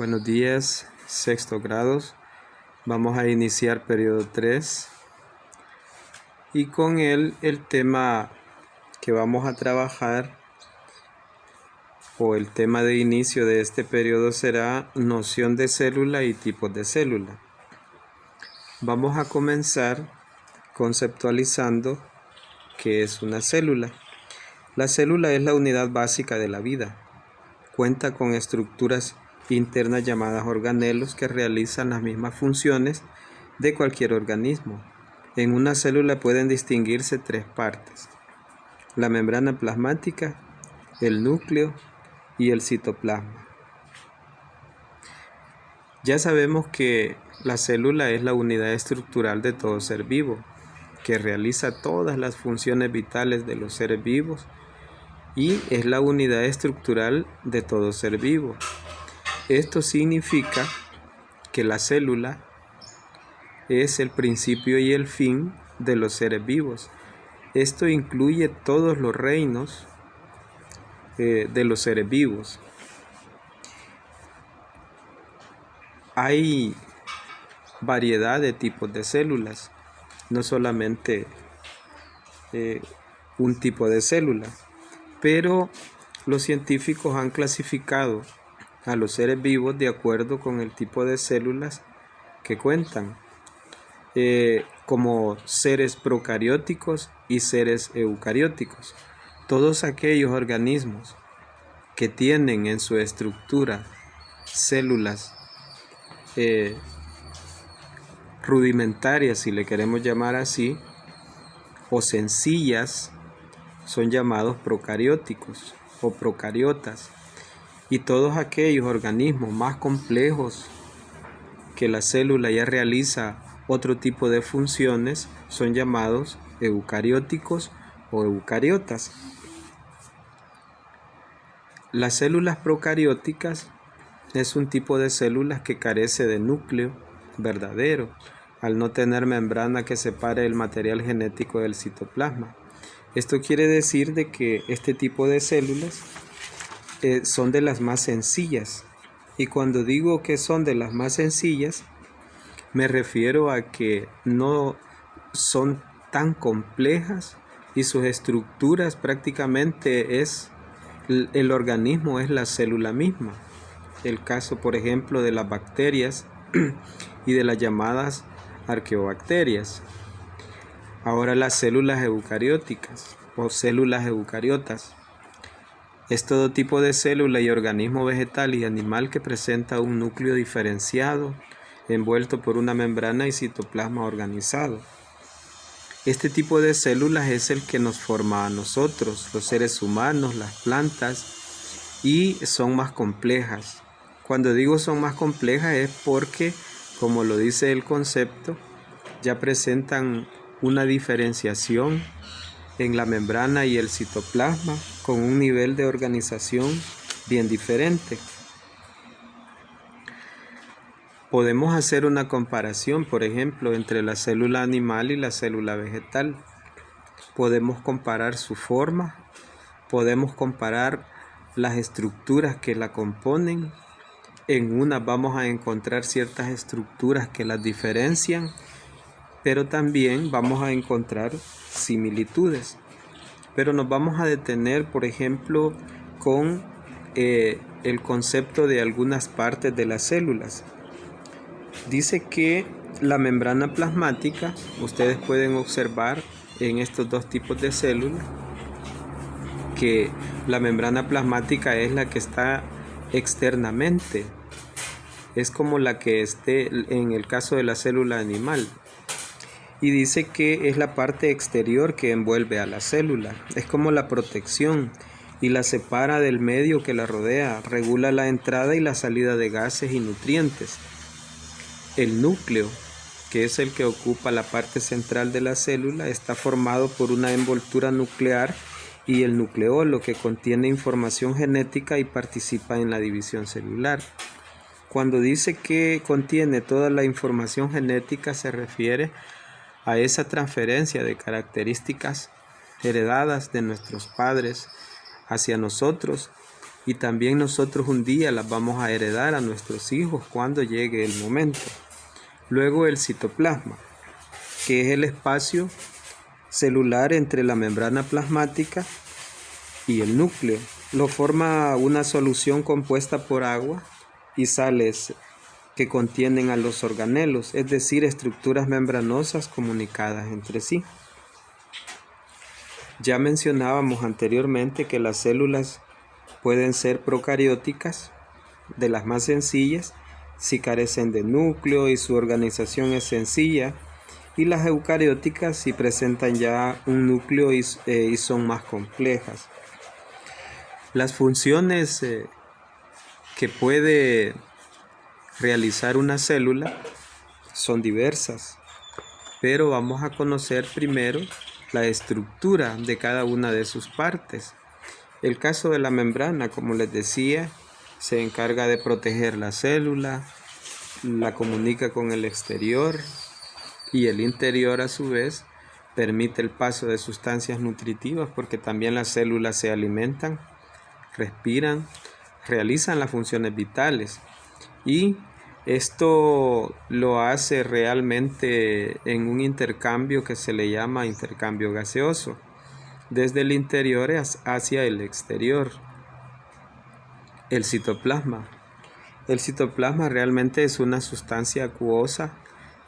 Buenos días, sexto grados. Vamos a iniciar periodo 3 y con él el tema que vamos a trabajar o el tema de inicio de este periodo será noción de célula y tipos de célula. Vamos a comenzar conceptualizando qué es una célula. La célula es la unidad básica de la vida. Cuenta con estructuras internas llamadas organelos que realizan las mismas funciones de cualquier organismo. En una célula pueden distinguirse tres partes: la membrana plasmática, el núcleo y el citoplasma. Ya sabemos que la célula es la unidad estructural de todo ser vivo, que realiza todas las funciones vitales de los seres vivos y es la unidad estructural de todo ser vivo. Esto significa que la célula es el principio y el fin de los seres vivos. Esto incluye todos los reinos de los seres vivos. Hay variedad de tipos de células, no solamente un tipo de célula, pero los científicos han clasificado a los seres vivos de acuerdo con el tipo de células que cuentan, como seres procarióticos y seres eucarióticos. Todos aquellos organismos que tienen en su estructura células rudimentarias, si le queremos llamar así, o sencillas, son llamados procarióticos o procariotas. Y todos aquellos organismos más complejos que la célula ya realiza otro tipo de funciones son llamados eucarióticos o eucariotas. Las células procarióticas es un tipo de células que carece de núcleo verdadero, al no tener membrana que separe el material genético del citoplasma. Esto quiere decir de que este tipo de células son de las más sencillas. Y cuando digo que son de las más sencillas, me refiero a que no son tan complejas y sus estructuras prácticamente el organismo es la célula misma. El caso, por ejemplo, de las bacterias y de las llamadas arqueobacterias. Ahora, las células eucarióticas o células eucariotas es todo tipo de célula y organismo vegetal y animal que presenta un núcleo diferenciado, envuelto por una membrana y citoplasma organizado. Este tipo de células es el que nos forma a nosotros, los seres humanos, las plantas, y son más complejas. Cuando digo son más complejas es porque, como lo dice el concepto, ya presentan una diferenciación en la membrana y el citoplasma con un nivel de organización bien diferente. Podemos hacer una comparación, por ejemplo, entre la célula animal y la célula vegetal. Podemos comparar su forma, podemos comparar las estructuras que la componen. En una vamos a encontrar ciertas estructuras que las diferencian, pero también vamos a encontrar similitudes. Pero nos vamos a detener, por ejemplo, con el concepto de algunas partes de las células. Dice que la membrana plasmática, ustedes pueden observar en estos dos tipos de células, que la membrana plasmática es la que está externamente. Es como la que esté en el caso de la célula animal. Y dice que es la parte exterior que envuelve a la célula. Es como la protección y la separa del medio que la rodea. Regula la entrada y la salida de gases y nutrientes. El núcleo, que es el que ocupa la parte central de la célula, está formado por una envoltura nuclear y el nucleolo, que contiene información genética y participa en la división celular. Cuando dice que contiene toda la información genética, se refiere a esa transferencia de características heredadas de nuestros padres hacia nosotros y también nosotros un día las vamos a heredar a nuestros hijos cuando llegue el momento. Luego el citoplasma, que es el espacio celular entre la membrana plasmática y el núcleo. Lo forma una solución compuesta por agua y sales que contienen a los organelos, es decir, estructuras membranosas comunicadas entre sí. Ya mencionábamos anteriormente que las células pueden ser procarióticas, de las más sencillas, si carecen de núcleo y su organización es sencilla, y las eucarióticas si presentan ya un núcleo y son más complejas. Las funciones que puede realizar una célula son diversas, pero vamos a conocer primero la estructura de cada una de sus partes. El caso de la membrana, como les decía, se encarga de proteger la célula, la comunica con el exterior y el interior a su vez permite el paso de sustancias nutritivas porque también las células se alimentan, respiran, realizan las funciones vitales y esto lo hace realmente en un intercambio que se le llama intercambio gaseoso, desde el interior hacia el exterior. El citoplasma. El citoplasma realmente es una sustancia acuosa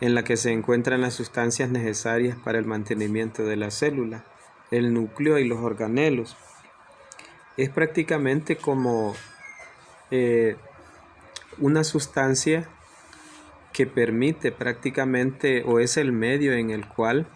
en la que se encuentran las sustancias necesarias para el mantenimiento de la célula, el núcleo y los organelos. Es prácticamente como una sustancia que permite prácticamente o es el medio en el cual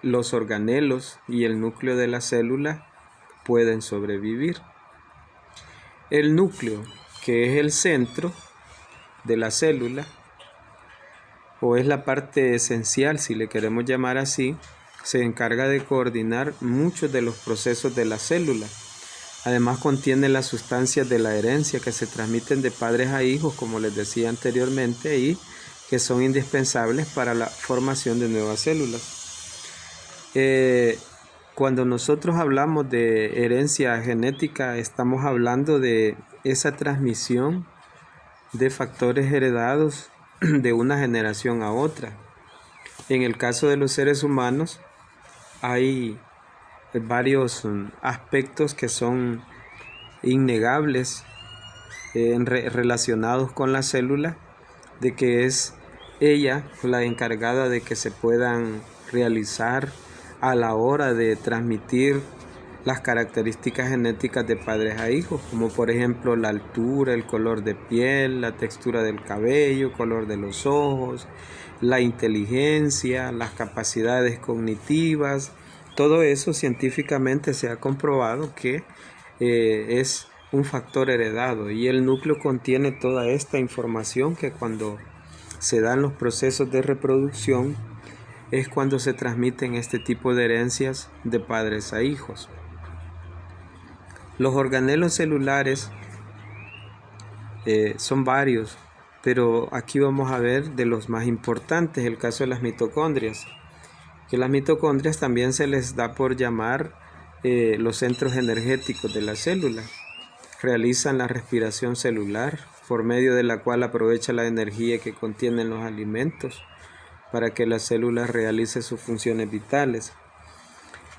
los organelos y el núcleo de la célula pueden sobrevivir. El núcleo, que es el centro de la célula, o es la parte esencial, si le queremos llamar así, se encarga de coordinar muchos de los procesos de la célula. Además contiene las sustancias de la herencia que se transmiten de padres a hijos, como les decía anteriormente, y que son indispensables para la formación de nuevas células. Cuando nosotros hablamos de herencia genética, estamos hablando de esa transmisión de factores heredados de una generación a otra. En el caso de los seres humanos, hay varios aspectos que son innegables relacionados con la célula, de que es ella la encargada de que se puedan realizar a la hora de transmitir las características genéticas de padres a hijos, como por ejemplo la altura, el color de piel, la textura del cabello, color de los ojos, la inteligencia, las capacidades cognitivas. Todo eso científicamente se ha comprobado que es un factor heredado y el núcleo contiene toda esta información que cuando se dan los procesos de reproducción es cuando se transmiten este tipo de herencias de padres a hijos. Los organelos celulares son varios, pero aquí vamos a ver de los más importantes, el caso de las mitocondrias, que las mitocondrias también se les da por llamar los centros energéticos de la célula. Realizan la respiración celular, por medio de la cual aprovecha la energía que contienen los alimentos para que la célula realice sus funciones vitales.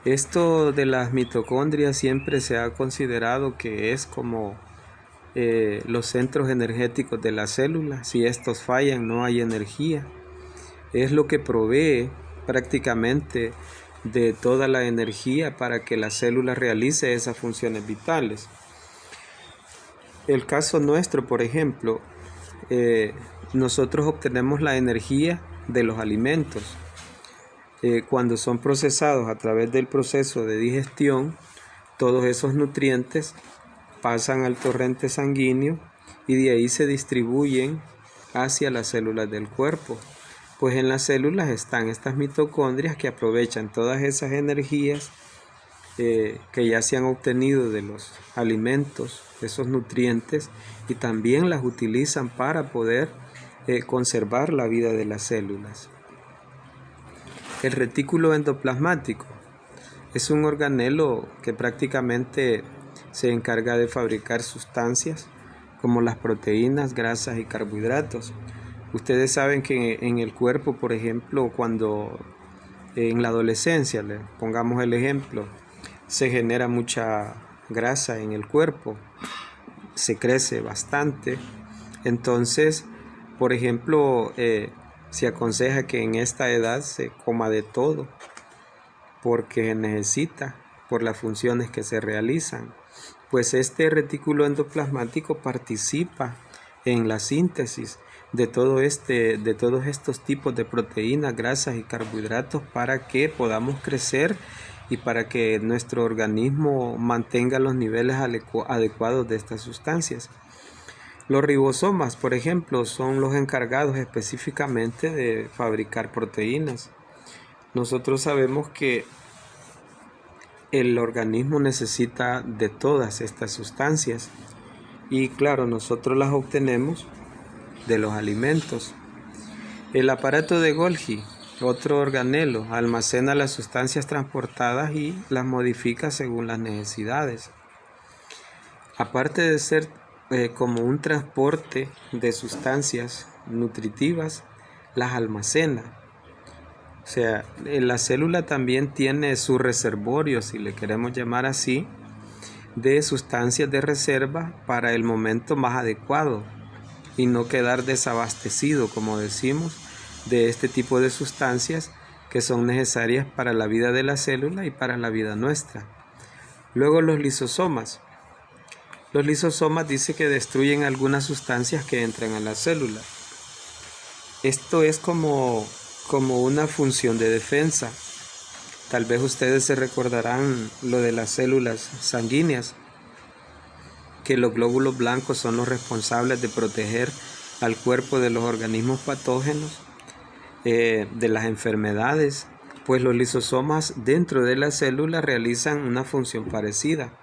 Esto de las mitocondrias siempre se ha considerado que es como los centros energéticos de la célula. Si estos fallan, no hay energía. Es lo que provee prácticamente de toda la energía para que la célula realice esas funciones vitales. El caso nuestro, por ejemplo, nosotros obtenemos la energía de los alimentos. Cuando son procesados a través del proceso de digestión, todos esos nutrientes pasan al torrente sanguíneo y de ahí se distribuyen hacia las células del cuerpo. Pues en las células están estas mitocondrias que aprovechan todas esas energías que ya se han obtenido de los alimentos, esos nutrientes, y también las utilizan para poder conservar la vida de las células. El retículo endoplasmático es un organelo que prácticamente se encarga de fabricar sustancias como las proteínas, grasas y carbohidratos. Ustedes saben que en el cuerpo, por ejemplo, cuando en la adolescencia, le pongamos el ejemplo, se genera mucha grasa en el cuerpo, se crece bastante. Entonces, por ejemplo, se aconseja que en esta edad se coma de todo, porque necesita, por las funciones que se realizan. Pues este retículo endoplasmático participa en la síntesis de todos estos tipos de proteínas, grasas y carbohidratos para que podamos crecer y para que nuestro organismo mantenga los niveles adecuados de estas sustancias. Los ribosomas, por ejemplo, son los encargados específicamente de fabricar proteínas. Nosotros sabemos que el organismo necesita de todas estas sustancias y claro, nosotros las obtenemos de los alimentos. El aparato de Golgi, otro organelo, almacena las sustancias transportadas y las modifica según las necesidades. Aparte de ser como un transporte de sustancias nutritivas, las almacena. O sea, la célula también tiene su reservorio, si le queremos llamar así, de sustancias de reserva para el momento más adecuado y no quedar desabastecido, como decimos, de este tipo de sustancias que son necesarias para la vida de la célula y para la vida nuestra. Luego los lisosomas. Los lisosomas dice que destruyen algunas sustancias que entran a la célula. Esto es como una función de defensa. Tal vez ustedes se recordarán lo de las células sanguíneas, que los glóbulos blancos son los responsables de proteger al cuerpo de los organismos patógenos, de las enfermedades. Pues los lisosomas dentro de la célula realizan una función parecida.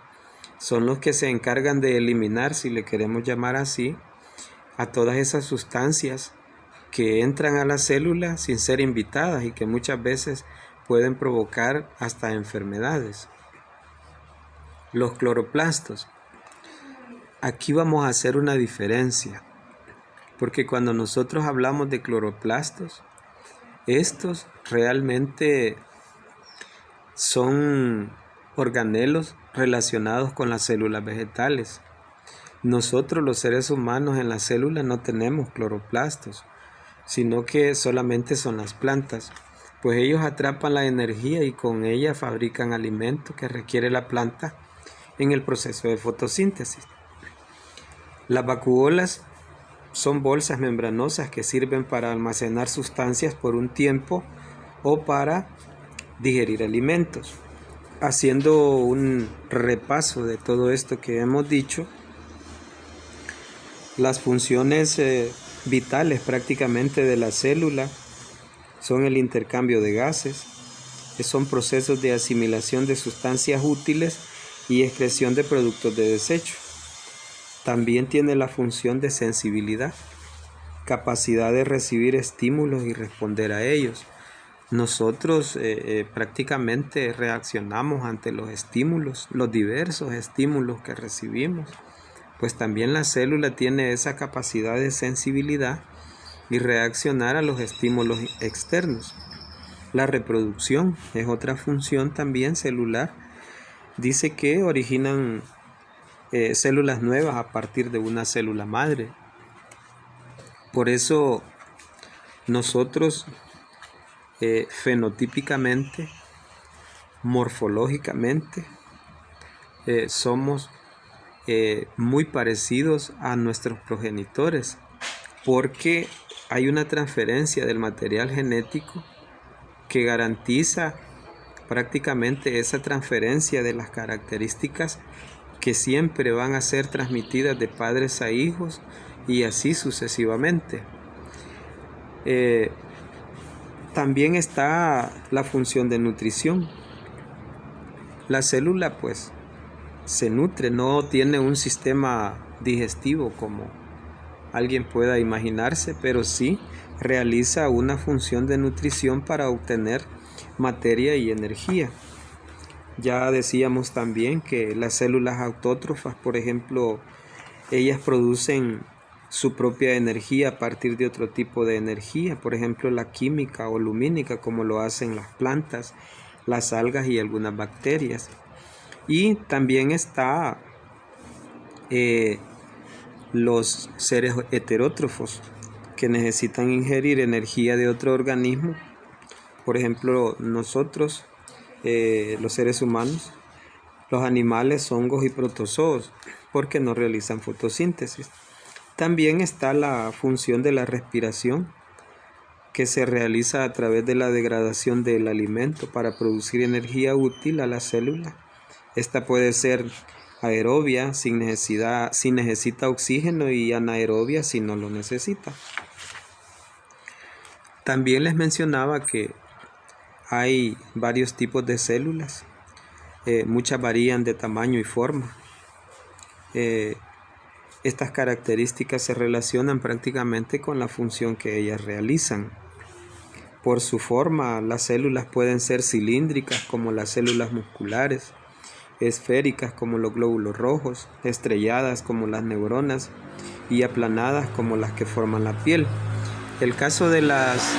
Son los que se encargan de eliminar, si le queremos llamar así, a todas esas sustancias que entran a la célula sin ser invitadas y que muchas veces pueden provocar hasta enfermedades. Los cloroplastos. Aquí vamos a hacer una diferencia, porque cuando nosotros hablamos de cloroplastos, estos realmente son organelos relacionados con las células vegetales. Nosotros los seres humanos en la célula no tenemos cloroplastos, sino que solamente son las plantas, pues ellos atrapan la energía y con ella fabrican alimento que requiere la planta en el proceso de fotosíntesis. Las vacuolas son bolsas membranosas que sirven para almacenar sustancias por un tiempo o para digerir alimentos. Haciendo un repaso de todo esto que hemos dicho, las funciones vitales prácticamente de la célula son el intercambio de gases, que son procesos de asimilación de sustancias útiles y excreción de productos de desecho. También tiene la función de sensibilidad, capacidad de recibir estímulos y responder a ellos. Nosotros prácticamente reaccionamos ante los estímulos, los diversos estímulos que recibimos. Pues también la célula tiene esa capacidad de sensibilidad y reaccionar a los estímulos externos. La reproducción es otra función también celular. Dice que originan células nuevas a partir de una célula madre. Por eso nosotros fenotípicamente, morfológicamente, somos muy parecidos a nuestros progenitores, porque hay una transferencia del material genético que garantiza prácticamente esa transferencia de las características que siempre van a ser transmitidas de padres a hijos y así sucesivamente. También está la función de nutrición. La célula pues se nutre, no tiene un sistema digestivo como alguien pueda imaginarse, pero sí realiza una función de nutrición para obtener materia y energía. Ya decíamos también que las células autótrofas, por ejemplo, ellas producen su propia energía a partir de otro tipo de energía, por ejemplo la química o lumínica, como lo hacen las plantas, las algas y algunas bacterias. Y también está los seres heterótrofos, que necesitan ingerir energía de otro organismo, por ejemplo nosotros, los seres humanos, los animales, hongos y protozoos, porque no realizan fotosíntesis. También está la función de la respiración, que se realiza a través de la degradación del alimento para producir energía útil a la célula. Esta puede ser aerobia si necesita oxígeno, y anaerobia si no lo necesita. También les mencionaba que hay varios tipos de células. Muchas varían de tamaño y forma. Estas características se relacionan prácticamente con la función que ellas realizan. Por su forma, las células pueden ser cilíndricas como las células musculares, esféricas como los glóbulos rojos, estrelladas como las neuronas y aplanadas como las que forman la piel. El caso de las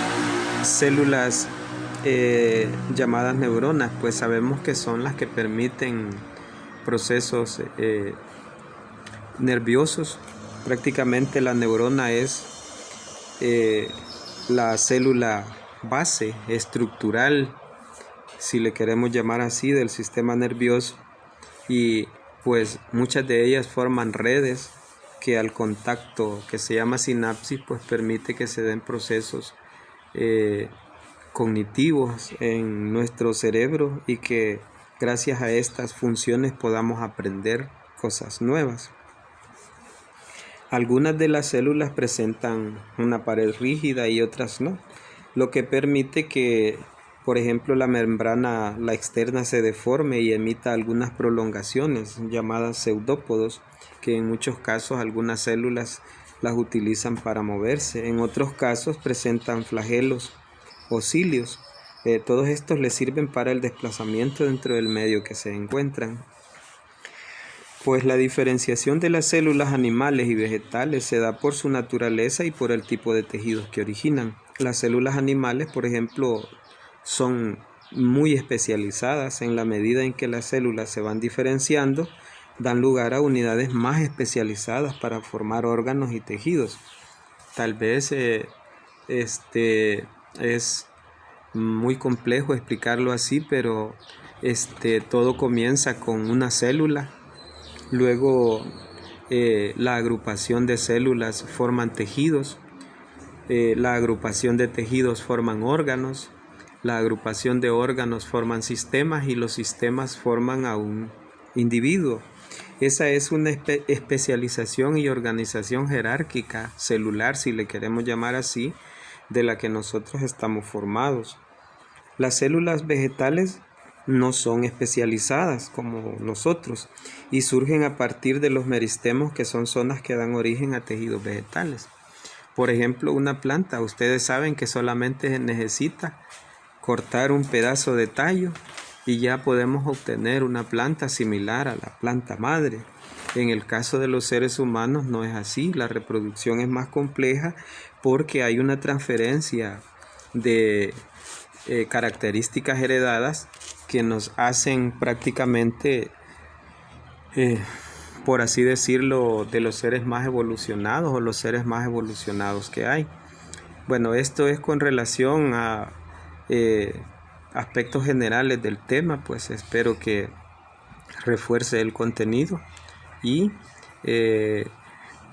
células llamadas neuronas, pues sabemos que son las que permiten procesos nerviosos. Prácticamente la neurona es la célula base estructural, si le queremos llamar así, del sistema nervioso, y pues muchas de ellas forman redes que al contacto, que se llama sinapsis, pues permite que se den procesos cognitivos en nuestro cerebro, y que gracias a estas funciones podamos aprender cosas nuevas. Algunas de las células presentan una pared rígida y otras no, lo que permite que, por ejemplo, la membrana, la externa, se deforme y emita algunas prolongaciones llamadas pseudópodos, que en muchos casos algunas células las utilizan para moverse. En otros casos presentan flagelos o cilios. Todos estos les sirven para el desplazamiento dentro del medio que se encuentran. Pues la diferenciación de las células animales y vegetales se da por su naturaleza y por el tipo de tejidos que originan. Las células animales, por ejemplo, son muy especializadas. En la medida en que las células se van diferenciando, dan lugar a unidades más especializadas para formar órganos y tejidos. Tal vez es muy complejo explicarlo así, pero todo comienza con una célula. Luego la agrupación de células forman tejidos, la agrupación de tejidos forman órganos, la agrupación de órganos forman sistemas, y los sistemas forman a un individuo. Esa es una especialización y organización jerárquica celular, si le queremos llamar así, de la que nosotros estamos formados. Las células vegetales no son especializadas como nosotros y surgen a partir de los meristemos, que son zonas que dan origen a tejidos vegetales. Por ejemplo, una planta, ustedes saben que solamente necesita cortar un pedazo de tallo y ya podemos obtener una planta similar a la planta madre. En el caso de los seres humanos no es así. La reproducción es más compleja porque hay una transferencia de características heredadas que nos hacen prácticamente, por así decirlo, de los seres más evolucionados o los seres más evolucionados que hay. Bueno, esto es con relación a aspectos generales del tema. Pues espero que refuerce el contenido y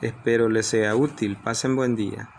espero les sea útil. Pasen buen día.